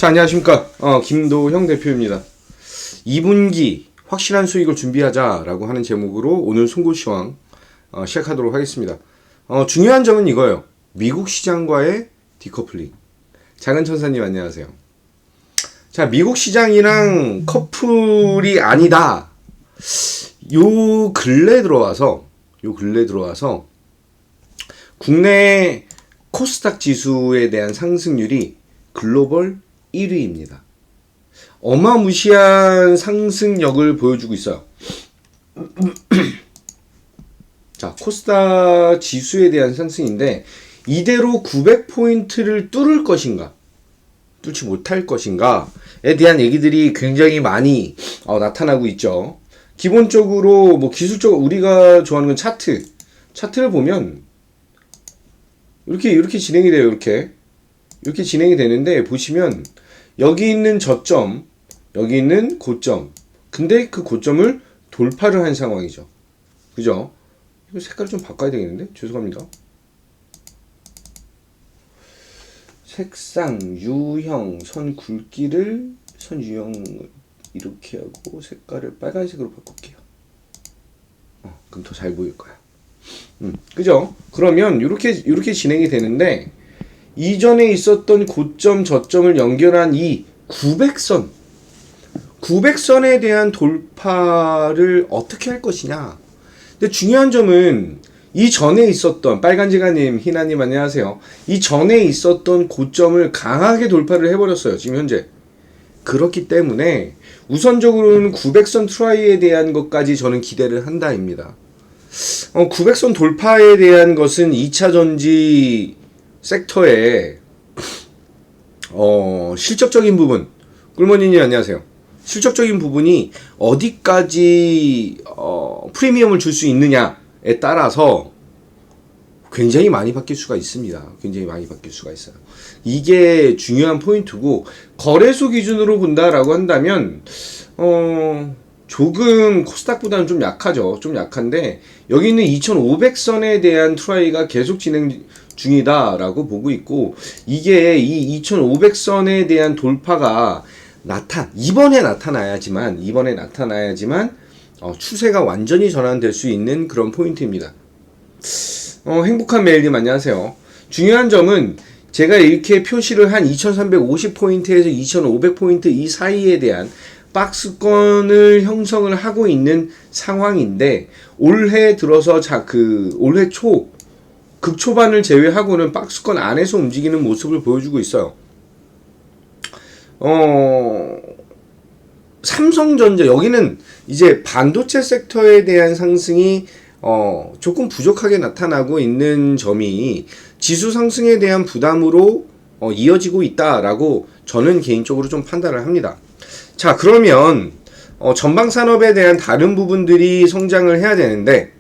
자, 안녕하십니까. 김도형 대표입니다. 2분기 확실한 수익을 준비하자라고 하는 제목으로 오늘 송구시황 시작하도록 하겠습니다. 중요한 점은 이거예요. 미국 시장과의 디커플링. 작은 천사님 안녕하세요. 자, 미국 시장이랑 커플이 아니다. 요 근래 들어와서 국내 코스닥 지수에 대한 상승률이 글로벌 1위입니다. 어마무시한 상승력을 보여주고 있어요. 자, 코스닥 지수에 대한 상승인데 이대로 900포인트를 뚫을 것인가, 뚫지 못할 것인가에 대한 얘기들이 굉장히 많이 나타나고 있죠. 기본적으로 기술적으로 우리가 좋아하는 건 차트를 보면 이렇게 진행이 돼요. 이렇게 진행이 되는데 보시면 여기 있는 저점, 여기 있는 고점. 근데 그 고점을 돌파를 한 상황이죠. 그죠? 이거 색깔을 좀 바꿔야 되겠는데? 죄송합니다. 색상, 유형, 선 굵기를 선 유형을 이렇게 하고 색깔을 빨간색으로 바꿀게요. 그럼 더 잘 보일 거야. 그죠? 그러면 이렇게 진행이 되는데 이전에 있었던 고점, 저점을 연결한 이 900선에 대한 돌파를 어떻게 할 것이냐. 근데 중요한 점은 이 전에 있었던 빨간지가님, 희나님 안녕하세요. 이 전에 있었던 고점을 강하게 돌파를 해버렸어요. 지금 현재. 그렇기 때문에 우선적으로는 900선 트라이에 대한 것까지 저는 기대를 한다입니다. 900선 돌파에 대한 것은 2차 전지 섹터의 실적적인 부분, 꿀머니님 안녕하세요. 실적적인 부분이 어디까지 프리미엄을 줄 수 있느냐에 따라서 굉장히 많이 바뀔 수가 있습니다. 굉장히 많이 바뀔 수가 있어요. 이게 중요한 포인트고, 거래소 기준으로 본다라고 한다면 조금 코스닥보다는 좀 약하죠. 좀 약한데 여기 있는 2500선에 대한 트라이가 계속 진행 중이다라고 보고 있고, 이게 이 2500선에 대한 돌파가 이번에 나타나야지만 추세가 완전히 전환될 수 있는 그런 포인트입니다. 행복한 메일님 안녕하세요. 중요한 점은 제가 이렇게 표시를 한 2350포인트에서 2500포인트 이 사이에 대한 박스권을 형성을 하고 있는 상황인데, 올해 들어서 올해 극초반을 제외하고는 박스권 안에서 움직이는 모습을 보여주고 있어요. 삼성전자, 여기는 이제 반도체 섹터에 대한 상승이 조금 부족하게 나타나고 있는 점이 지수 상승에 대한 부담으로 이어지고 있다라고 저는 개인적으로 좀 판단을 합니다. 자, 그러면 전방 산업에 대한 다른 부분들이 성장을 해야 되는데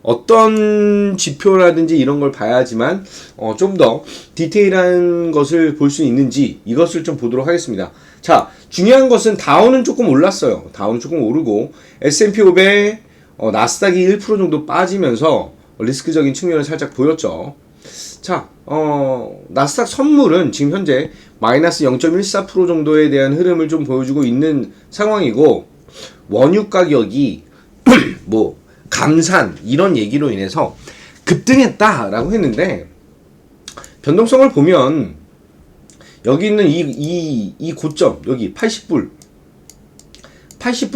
어떤 지표라든지 이런 걸 봐야지만 좀 더 디테일한 것을 볼 수 있는지 이것을 좀 보도록 하겠습니다. 자, 중요한 것은 다우는 조금 올랐어요. 다우는 조금 오르고 S&P 500, 나스닥이 1% 정도 빠지면서 리스크적인 측면을 살짝 보였죠. 자, 나스닥 선물은 지금 현재 마이너스 0.14% 정도에 대한 흐름을 좀 보여주고 있는 상황이고, 원유 가격이 감산 이런 얘기로 인해서 급등했다라고 했는데, 변동성을 보면 여기 있는 이 고점, 여기 80불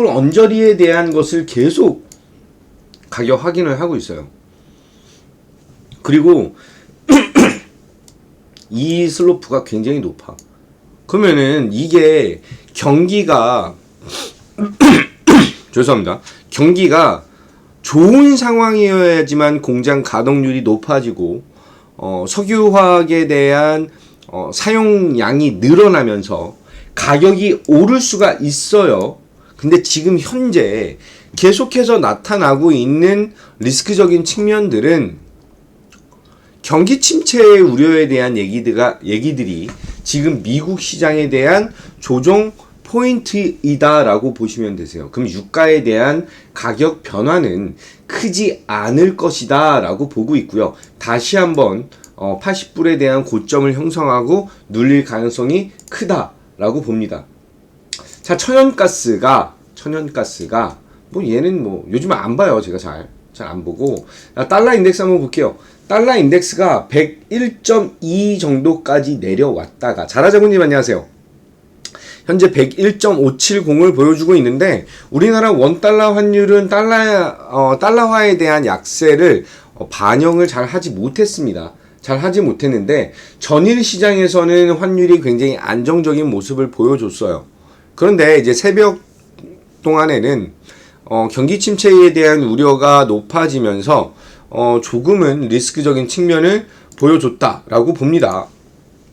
언저리에 대한 것을 계속 가격 확인을 하고 있어요. 그리고 이 슬로프가 굉장히 높아. 그러면은 이게 경기가 죄송합니다. 경기가 좋은 상황이어야지만 공장 가동률이 높아지고 석유화학에 대한 사용량이 늘어나면서 가격이 오를 수가 있어요. 근데 지금 현재 계속해서 나타나고 있는 리스크적인 측면들은 경기 침체의 우려에 대한 얘기들이 지금 미국 시장에 대한 조정 포인트이다라고 보시면 되세요. 그럼 유가에 대한 가격 변화는 크지 않을 것이다 라고 보고 있고요. 다시 한번 80불에 대한 고점을 형성하고 눌릴 가능성이 크다 있다라고 봅니다. 자, 천연가스가 뭐 얘는 뭐 요즘은 안 봐요. 제가 잘 안 보고. 달러 인덱스 한번 볼게요. 달러 인덱스가 101.2 정도까지 내려왔다가, 자라자군님 안녕하세요. 현재 101.570을 보여주고 있는데, 우리나라 원달러 환율은 달러화에 대한 약세를 반영을 잘 하지 못했습니다. 잘 하지 못했는데, 전일 시장에서는 환율이 굉장히 안정적인 모습을 보여줬어요. 그런데 이제 새벽 동안에는 경기 침체에 대한 우려가 높아지면서 조금은 리스크적인 측면을 보여줬다라고 봅니다.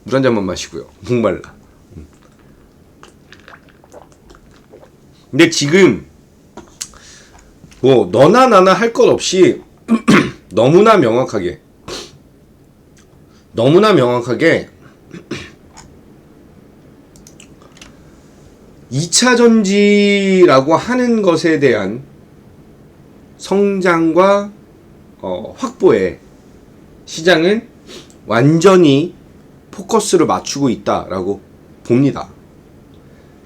물 한 잔만 마시고요. 목말라. 근데 지금 뭐 너나 나나 할 것 없이 너무나 명확하게 2차 전지라고 하는 것에 대한 성장과 확보에 시장은 완전히 포커스를 맞추고 있다라고 봅니다.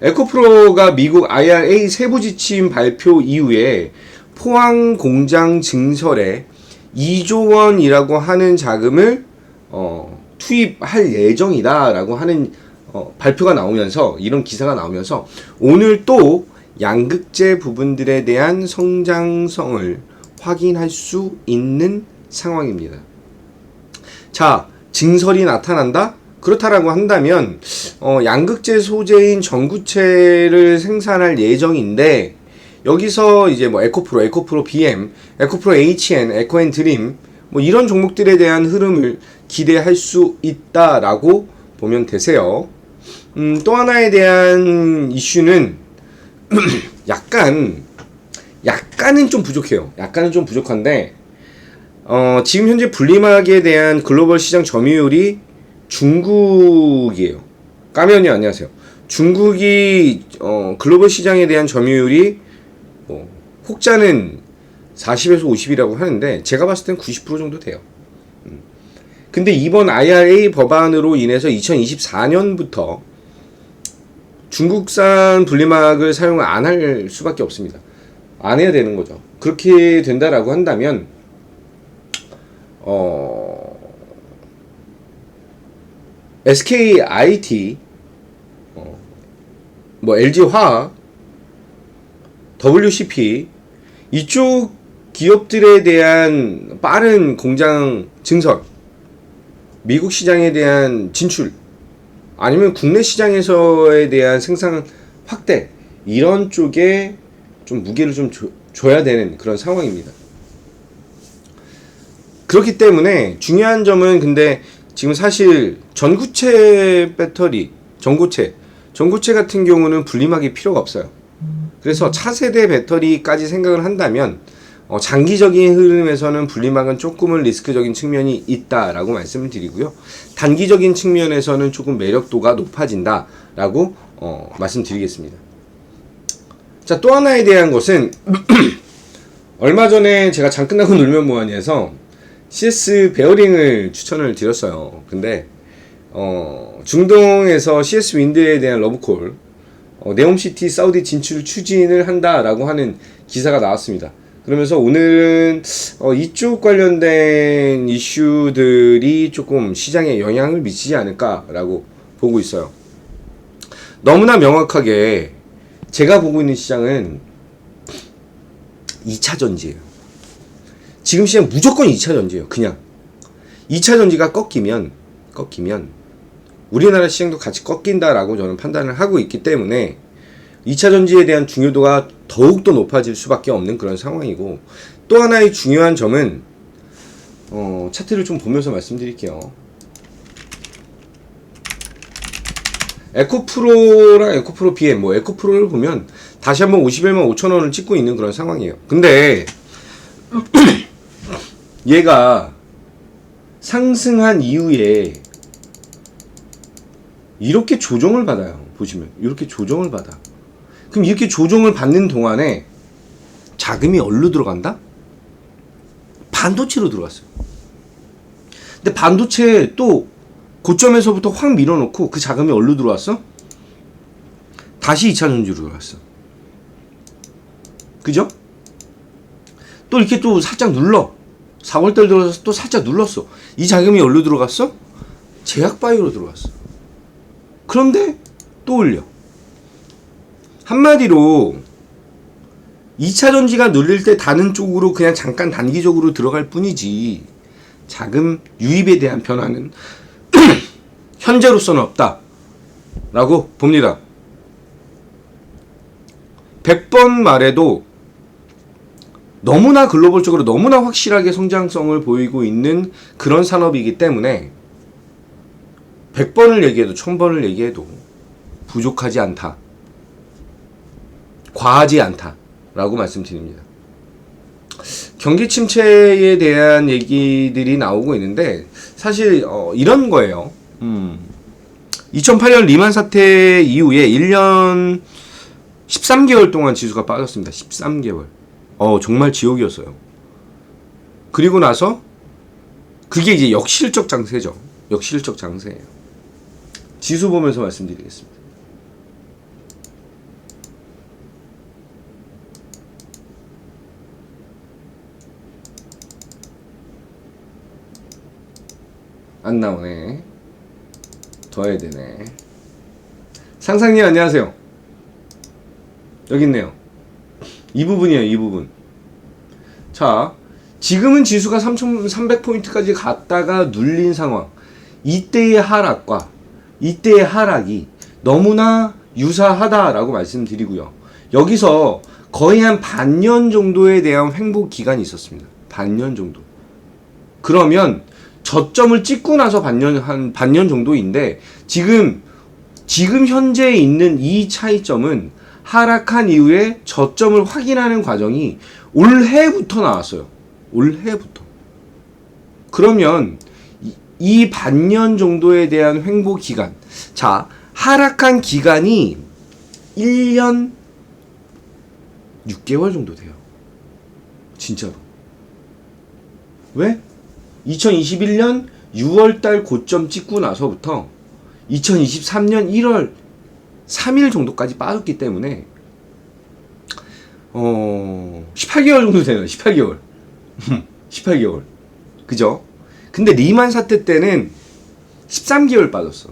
에코프로가 미국 IRA 세부 지침 발표 이후에 포항 공장 증설에 2조 원이라고 하는 자금을 투입할 예정이다라고 하는 발표가 나오면서, 이런 기사가 나오면서 오늘 또 양극재 부분들에 대한 성장성을 확인할 수 있는 상황입니다. 자, 증설이 나타난다? 그렇다라고 한다면 양극재 소재인 전구체를 생산할 예정인데, 여기서 이제 뭐 에코프로 BM, 에코프로 HN, 에코앤 드림 뭐 이런 종목들에 대한 흐름을 기대할 수 있다라고 보면 되세요. 또 하나에 대한 이슈는 약간은 좀 부족해요. 약간은 좀 부족한데, 지금 현재 분리막에 대한 글로벌 시장 점유율이 중국이에요. 까면이 안녕하세요. 중국이 글로벌 시장에 대한 점유율이 혹자는 40에서 50이라고 하는데, 제가 봤을 땐 90% 정도 돼요. 근데 이번 IRA 법안으로 인해서 2024년부터 중국산 분리막을 사용을 안 할 수밖에 없습니다. 안 해야 되는 거죠. 그렇게 된다라고 한다면 SKIT, 뭐 LG화학, WCP 이쪽 기업들에 대한 빠른 공장 증설, 미국 시장에 대한 진출, 아니면 국내 시장에서에 대한 생산 확대, 이런 쪽에 좀 무게를 좀 줘야 되는 그런 상황입니다. 그렇기 때문에 중요한 점은, 근데 지금 사실 전구체 배터리, 전구체 같은 경우는 분리막이 필요가 없어요. 그래서 차세대 배터리까지 생각을 한다면 장기적인 흐름에서는 분리막은 조금은 리스크적인 측면이 있다라고 말씀을 드리고요. 단기적인 측면에서는 조금 매력도가 높아진다라고 말씀드리겠습니다. 자, 또 하나에 대한 것은 얼마 전에 제가 장 끝나고 놀면 뭐하니에서 CS 베어링을 추천을 드렸어요. 근데 중동에서 CS 윈드에 대한 러브콜, 네옴시티 사우디 진출 추진을 한다라고 하는 기사가 나왔습니다. 그러면서 오늘은 이쪽 관련된 이슈들이 조금 시장에 영향을 미치지 않을까라고 보고 있어요. 너무나 명확하게 제가 보고 있는 시장은 2차 전지예요. 지금 시장 무조건 2차 전지예요. 그냥 2차 전지가 꺾이면 우리나라 시장도 같이 꺾인다라고 저는 판단을 하고 있기 때문에 2차 전지에 대한 중요도가 더욱더 높아질 수밖에 없는 그런 상황이고, 또 하나의 중요한 점은 차트를 좀 보면서 말씀드릴게요. 에코프로랑 에코프로 BM, 뭐 에코프로를 보면 다시 한번 51만 5천 원을 찍고 있는 그런 상황이에요. 근데 얘가 상승한 이후에 이렇게 조정을 받아요. 보시면 이렇게 조정을 받아. 그럼 이렇게 조정을 받는 동안에 자금이 어디로 들어간다? 반도체로 들어갔어요. 근데 반도체 또 고점에서부터 확 밀어놓고 그 자금이 어디로 들어왔어? 다시 2차전지로 들어갔어. 그죠? 또 이렇게 또 살짝 눌러. 4월달 들어가서 또 살짝 눌렀어. 이 자금이 어디로 들어갔어? 제약바이오로 들어갔어. 그런데 또 올려. 한마디로 2차전지가 눌릴 때 다른 쪽으로 그냥 잠깐 단기적으로 들어갈 뿐이지 자금 유입에 대한 변화는 현재로서는 없다 라고 봅니다. 100번 말해도 너무나 글로벌적으로 너무나 확실하게 성장성을 보이고 있는 그런 산업이기 때문에 100번을 얘기해도 1000번을 얘기해도 부족하지 않다, 과하지 않다 라고 말씀드립니다. 경기 침체에 대한 얘기들이 나오고 있는데 사실 이런 거예요. 2008년 리만 사태 이후에 1년 13개월 동안 지수가 빠졌습니다. 13개월. 정말 지옥이었어요. 그리고 나서 그게 이제 역실적 장세죠. 역실적 장세예요. 지수 보면서 말씀드리겠습니다. 안 나오네. 더 해야 되네. 상상님 안녕하세요. 여기 있네요. 이 부분이에요. 이 부분. 자, 지금은 지수가 3,300포인트까지 갔다가 눌린 상황. 이때의 하락과 이때의 하락이 너무나 유사하다라고 말씀드리고요. 여기서 거의 한 반년 정도에 대한 횡보 기간이 있었습니다. 반년 정도. 그러면 저점을 찍고 나서 한 반년 정도인데 지금 현재 있는 이 차이점은 하락한 이후에 저점을 확인하는 과정이 올해부터 나왔어요. 올해부터. 그러면 이 반년 정도에 대한 횡보 기간. 자, 하락한 기간이 1년 6개월 정도 돼요. 진짜로. 왜? 2021년 6월달 고점 찍고 나서부터 2023년 1월 3일 정도까지 빠졌기 때문에 18개월 정도 되네요. 18개월. 18개월. 그죠? 근데 리만 사태 때는 13개월 빠졌어.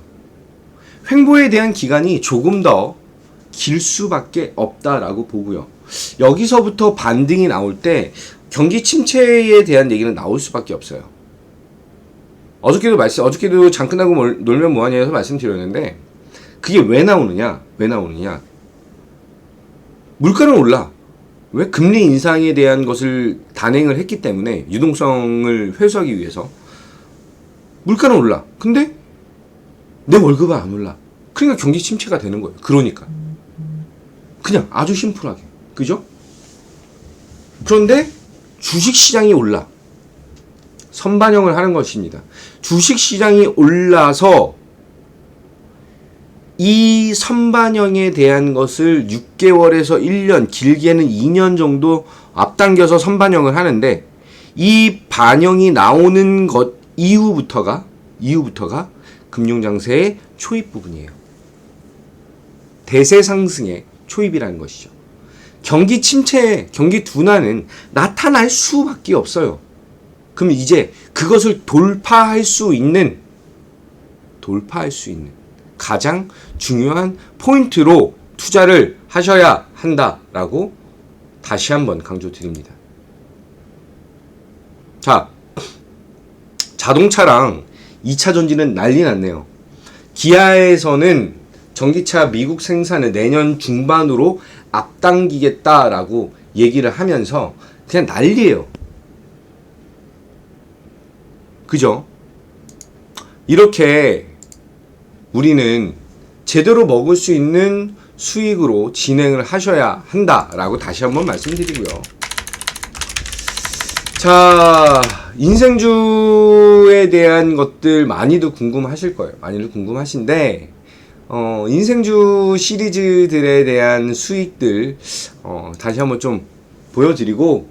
횡보에 대한 기간이 조금 더 길 수밖에 없다라고 보고요. 여기서부터 반등이 나올 때 경기 침체에 대한 얘기는 나올 수밖에 없어요. 어저께도 잠깐하고 놀면 뭐하냐 해서 말씀드렸는데 그게 왜 나오느냐? 물가는 올라. 왜? 금리 인상에 대한 것을 단행을 했기 때문에 유동성을 회수하기 위해서 물가는 올라. 근데 내 월급은 안 올라. 그러니까 경기 침체가 되는 거예요. 그러니까 그냥 아주 심플하게. 그죠? 그런데 주식시장이 올라. 선반영을 하는 것입니다. 주식시장이 올라서 이 선반영에 대한 것을 6개월에서 1년, 길게는 2년 정도 앞당겨서 선반영을 하는데 이 반영이 나오는 것 이후부터가 금융장세의 초입 부분이에요. 대세 상승의 초입이라는 것이죠. 경기 침체, 경기 둔화는 나타날 수밖에 없어요. 그럼 이제 그것을 돌파할 수 있는 가장 중요한 포인트로 투자를 하셔야 한다라고 다시 한번 강조드립니다. 자, 자동차랑 2차 전지는 난리 났네요. 기아에서는 전기차 미국 생산을 내년 중반으로 앞당기겠다라고 얘기를 하면서 그냥 난리예요. 그죠? 이렇게 우리는 제대로 먹을 수 있는 수익으로 진행을 하셔야 한다라고 다시 한번 말씀드리고요. 자, 인생주에 대한 것들 많이들 궁금하실 거예요. 많이들 궁금하신데 인생주 시리즈들에 대한 수익들 다시 한번 좀 보여드리고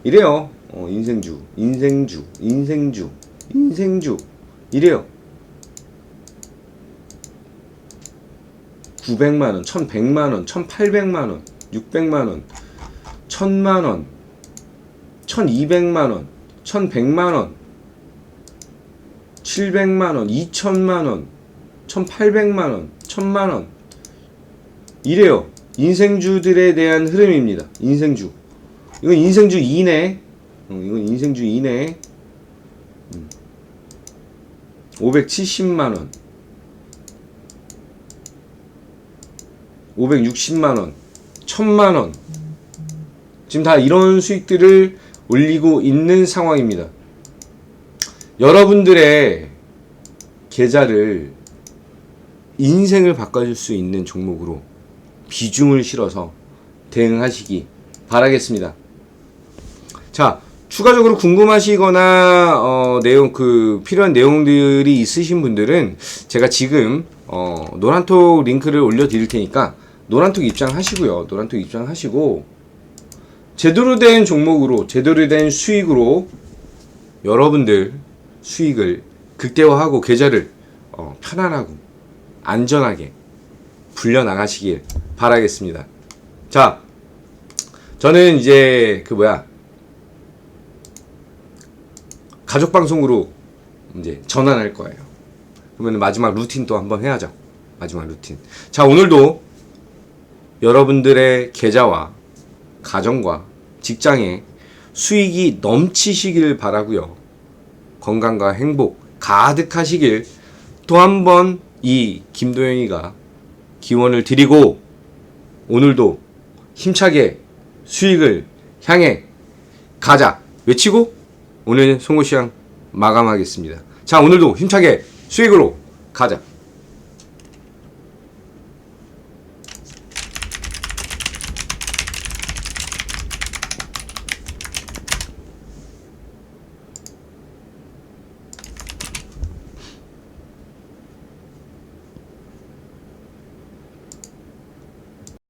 이래요. 인생주 이래요. 900만 원, 1,100만 원, 1,800만 원, 600만 원, 1,000만 원, 1,200만 원, 1,100만 원, 700만 원, 2,000만 원, 1,800만 원, 1,000만 원. 이래요. 인생주들에 대한 흐름입니다. 인생주. 이건 인생주 2네. 이건 인생주 2네. 570만 원. 560만 원. 1,000만 원. 지금 다 이런 수익들을 올리고 있는 상황입니다. 여러분들의 계좌를 인생을 바꿔줄 수 있는 종목으로 비중을 실어서 대응하시기 바라겠습니다. 자, 추가적으로 궁금하시거나 필요한 내용들이 있으신 분들은 제가 지금 노란톡 링크를 올려드릴 테니까 노란톡 입장하시고요. 노란톡 입장하시고 제대로 된 종목으로 제대로 된 수익으로 여러분들 수익을 극대화하고 계좌를 편안하고 안전하게 불려나가시길 바라겠습니다. 자, 저는 이제 가족 방송으로 이제 전환할 거예요. 그러면 마지막 루틴 또 한번 해야죠. 마지막 루틴. 자, 오늘도 여러분들의 계좌와 가정과 직장에 수익이 넘치시길 바라고요. 건강과 행복 가득하시길 또 한 번 이 김도영이가 기원을 드리고 오늘도 힘차게 수익을 향해 가자 외치고 오늘 송고시장 마감하겠습니다. 자, 오늘도 힘차게 수익으로 가자.